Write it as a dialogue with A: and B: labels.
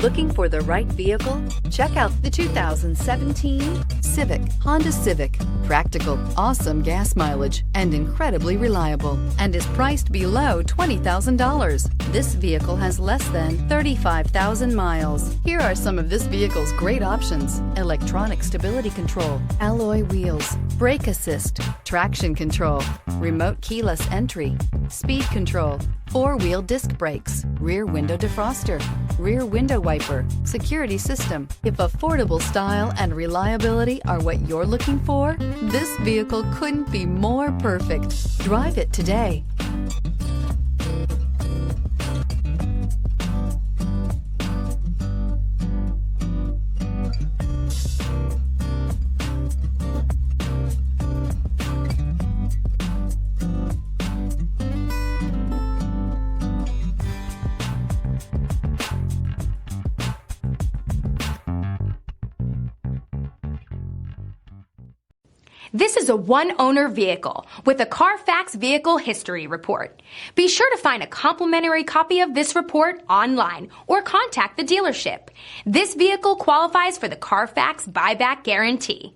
A: Looking for the right vehicle? Check out the 2017 Civic, Honda Civic. Practical, awesome gas mileage, and incredibly reliable, and is priced below $20,000. This vehicle has less than 35,000 miles. Here are some of this vehicle's great options: electronic stability control, alloy wheels, brake assist, traction control, remote keyless entry, speed control, four-wheel disc brakes, rear window defroster, rear window wiper, security system. If affordable style and reliability are what you're looking for, this vehicle couldn't be more perfect. Drive it today.
B: This is a one-owner vehicle with a Carfax Vehicle History Report. Be sure to find a complimentary copy of this report online or contact the dealership. This vehicle qualifies for the Carfax Buyback Guarantee.